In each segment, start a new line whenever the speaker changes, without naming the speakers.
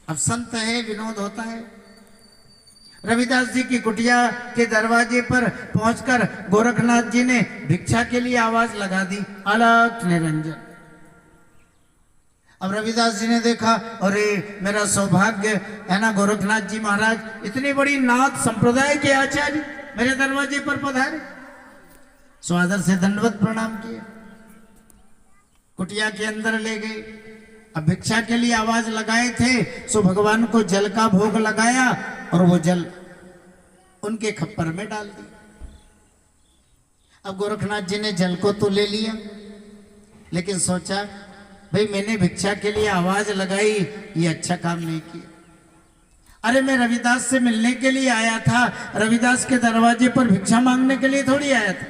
अब संत है, विनोद होता है। रविदास जी की कुटिया के दरवाजे पर पहुंचकर गोरखनाथ जी ने भिक्षा के लिए आवाज लगा दी, अलख निरंजन। अब रविदास जी ने देखा, अरे मेरा सौभाग्य है ना, गोरखनाथ जी महाराज इतनी बड़ी नाथ संप्रदाय के आचार्य मेरे दरवाजे पर पधारे। सो आदर से दंडवत प्रणाम किया, कुटिया के अंदर ले गए। अब भिक्षा के लिए आवाज लगाए थे, सो भगवान को जल का भोग लगाया और वो जल उनके खप्पर में डाल दिया। अब गोरखनाथ जी ने जल को तो ले लिया, लेकिन सोचा भाई मैंने भिक्षा के लिए आवाज लगाई, ये अच्छा काम नहीं किया। अरे मैं रविदास से मिलने के लिए आया था, रविदास के दरवाजे पर भिक्षा मांगने के लिए थोड़ी आया था।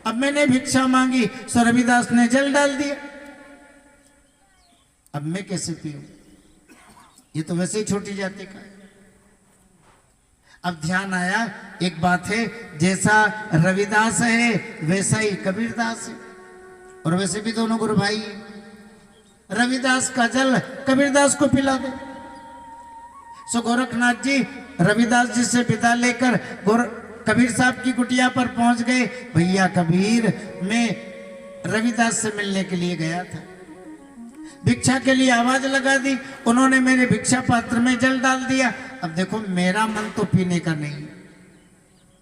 अब मैंने भिक्षा मांगी, सो रविदास ने जल डाल दिया। अब मैं कैसे पीऊं? ये तो वैसे ही छोटी जाति का है। अब ध्यान आया, एक बात है, जैसा रविदास है वैसा ही कबीरदास है, और वैसे भी दोनों गुरु भाई है। रविदास का जल कबीरदास को पिला दे। सो गोरखनाथ जी रविदास जी से विदा लेकर कबीर साहब की कुटिया पर पहुंच गए। भैया कबीर, मैं रविदास से मिलने के लिए गया था, भिक्षा के लिए आवाज लगा दी, उन्होंने मेरे भिक्षा पात्र में जल डाल दिया। अब देखो मेरा मन तो पीने का नहीं है,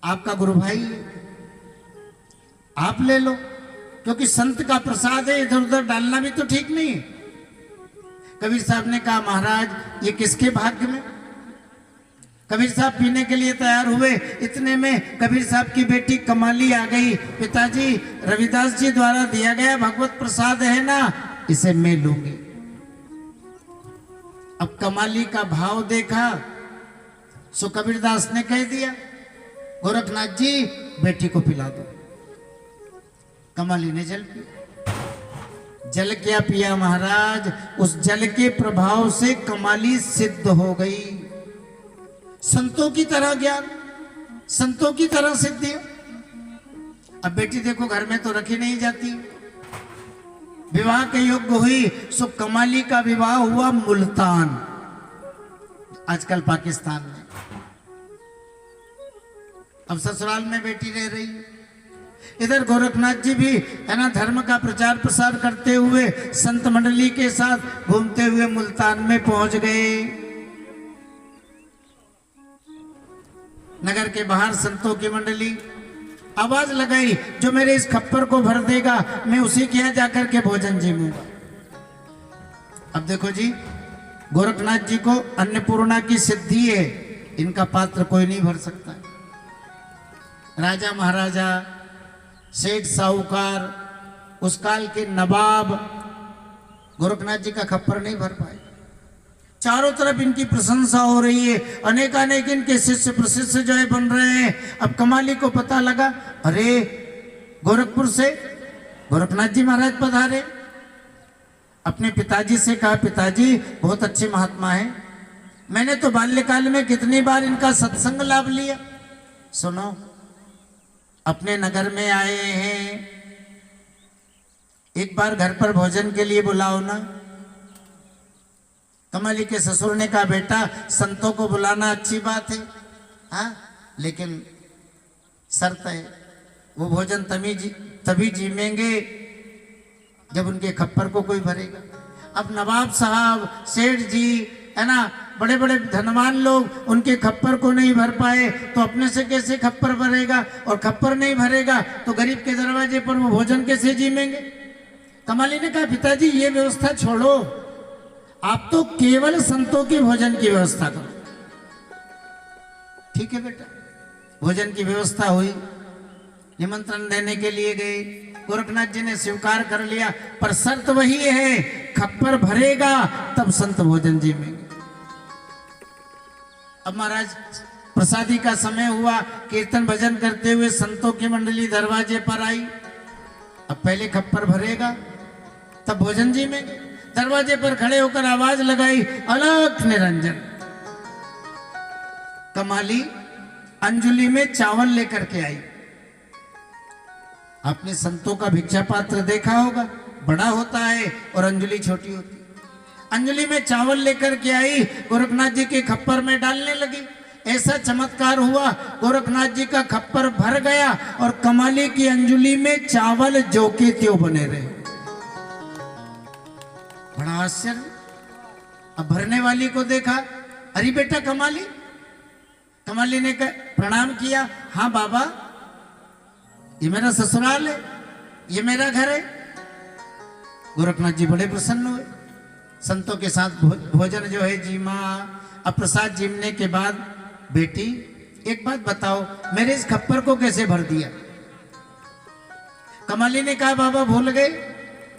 आपका गुरु भाई है, आप ले लो, क्योंकि संत का प्रसाद है, इधर उधर डालना भी तो ठीक नहीं है। कबीर साहब ने कहा, महाराज ये किसके भाग्य में? कबीर साहब पीने के लिए तैयार हुए, इतने में कबीर साहब की बेटी कमाली आ गई। पिताजी, रविदास जी द्वारा दिया गया भगवत प्रसाद है ना, इसे मैं लूंगी। अब कमाली का भाव देखा, सो कबीरदास ने कह दिया, गोरखनाथ जी बेटी को पिला दो। कमाली ने जल पिया। जल क्या पिया महाराज, उस जल के प्रभाव से कमाली सिद्ध हो गई। संतों की तरह ज्ञान, संतों की तरह सिद्धि। अब बेटी देखो घर में तो रखी नहीं जाती, विवाह के योग्य हुई, सो कमाली का विवाह हुआ मुल्तान, आजकल पाकिस्तान में। अब ससुराल में बेटी रह रही। इधर गोरखनाथ जी भी है ना, धर्म का प्रचार प्रसार करते हुए संत मंडली के साथ घूमते हुए मुल्तान में पहुंच गए। नगर के बाहर संतों की मंडली आवाज लगाई, जो मेरे इस खप्पर को भर देगा मैं उसी के यहाँ जाकर के भोजन जीऊंगा। अब देखो जी, गोरखनाथ जी को अन्नपूर्णा की सिद्धि है, इनका पात्र कोई नहीं भर सकता। राजा महाराजा, सेठ साहूकार, उस काल के नवाब गोरखनाथ जी का खप्पर नहीं भर पाए। चारों तरफ इनकी प्रशंसा हो रही है, अनेकानेक इनके शिष्य प्रशिष्य जो है बन रहे हैं। अब कमाली को पता लगा, अरे गोरखपुर से गोरखनाथ जी महाराज पधारे। अपने पिताजी से कहा, पिताजी बहुत अच्छे महात्मा हैं, मैंने तो बाल्यकाल में कितनी बार इनका सत्संग लाभ लिया। सुनो, अपने नगर में आए हैं, एक बार घर पर भोजन के लिए बुलाओ ना। कमाली के ससुर ने कहा, बेटा संतों को बुलाना अच्छी बात है, हाँ, लेकिन शर्त है, वो भोजन तभी जीवेंगे जब उनके खप्पर को कोई भरेगा। अब नवाब साहब, सेठ जी है ना, बड़े बड़े धनवान लोग उनके खप्पर को नहीं भर पाए, तो अपने से कैसे खप्पर भरेगा, और खप्पर नहीं भरेगा तो गरीब के दरवाजे पर वो भोजन कैसे जीवेंगे। कमाली ने कहा, पिताजी ये व्यवस्था छोड़ो, आप तो केवल संतों के भोजन की व्यवस्था करो। ठीक है बेटा, भोजन की व्यवस्था हुई। निमंत्रण देने के लिए गए, गोरखनाथ जी ने स्वीकार कर लिया, पर शर्त वही है, खप्पर भरेगा तब संत भोजन जीवेंगे। अब महाराज प्रसादी का समय हुआ, कीर्तन भजन करते हुए संतों की मंडली दरवाजे पर आई। अब पहले खप्पर भरेगा तब भोजन जीवेंगे। दरवाजे पर खड़े होकर आवाज लगाई, अलख निरंजन। कमाली अंजुली में चावल लेकर के आई। आपने संतों का भिक्षा पात्र देखा होगा, बड़ा होता है और अंजुली छोटी होती है। अंजलि में चावल लेकर के आई, गोरखनाथ जी के खप्पर में डालने लगी। ऐसा चमत्कार हुआ, गोरखनाथ जी का खप्पर भर गया और कमाली की अंजलि में चावल जो के त्यों बने रहे। बड़ा आश्चर्य। अब भरने वाली को देखा, अरे बेटा कमाली। कमाली ने प्रणाम किया, हाँ बाबा ये मेरा ससुराल है, ये मेरा घर है। गोरखनाथ जी बड़े प्रसन्न हुए। संतों के साथ भोजन जो है जीमा। अब प्रसाद जीमने के बाद, बेटी एक बात बताओ, मेरे इस खप्पर को कैसे भर दिया? कमाली ने कहा, बाबा भूल गए,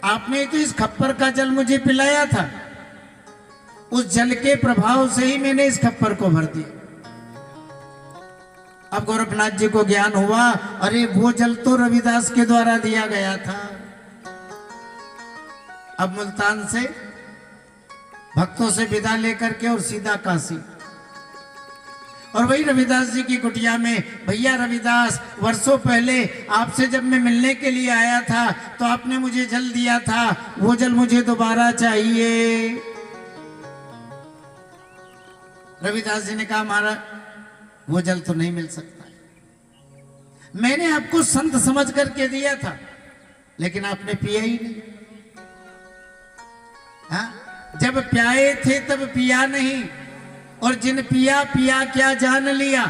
आपने तो इस खप्पर का जल मुझे पिलाया था, उस जल के प्रभाव से ही मैंने इस खप्पर को भर दिया। अब गोरखनाथ जी को ज्ञान हुआ, अरे वो जल तो रविदास के द्वारा दिया गया था। अब मुल्तान से भक्तों से विदा लेकर के और सीधा काशी, और वही रविदास जी की कुटिया में, भैया रविदास, वर्षों पहले आपसे जब मैं मिलने के लिए आया था तो आपने मुझे जल दिया था, वो जल मुझे दोबारा चाहिए। रविदास जी ने कहा, महाराज वो जल तो नहीं मिल सकता है, मैंने आपको संत समझ करके दिया था, लेकिन आपने पिया ही नहीं। हाँ? जब प्याए थे तब पिया नहीं, और जिन पिया पिया क्या जान लिया,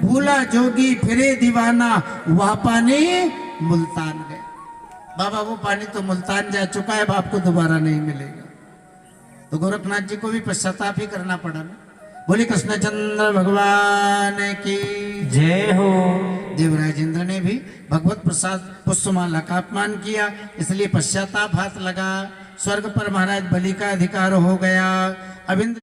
भूला जोगी फिरे दीवाना, वह पानी मुल्तान गए। बाबा वो पानी तो मुल्तान जा चुका है, अब आपको दोबारा नहीं मिलेगा। तो गोरखनाथ जी को भी पश्चाताप ही करना पड़ा ना। बोले कृष्णचंद्र भगवान की
जय हो।
देवराज इंद्र ने भी भगवत प्रसाद पुष्पमाला का अपमान किया, इसलिए पश्चाताप हाथ लगा। स्वर्ग पर महाराज बलि का अधिकार हो गया। अब इंद्र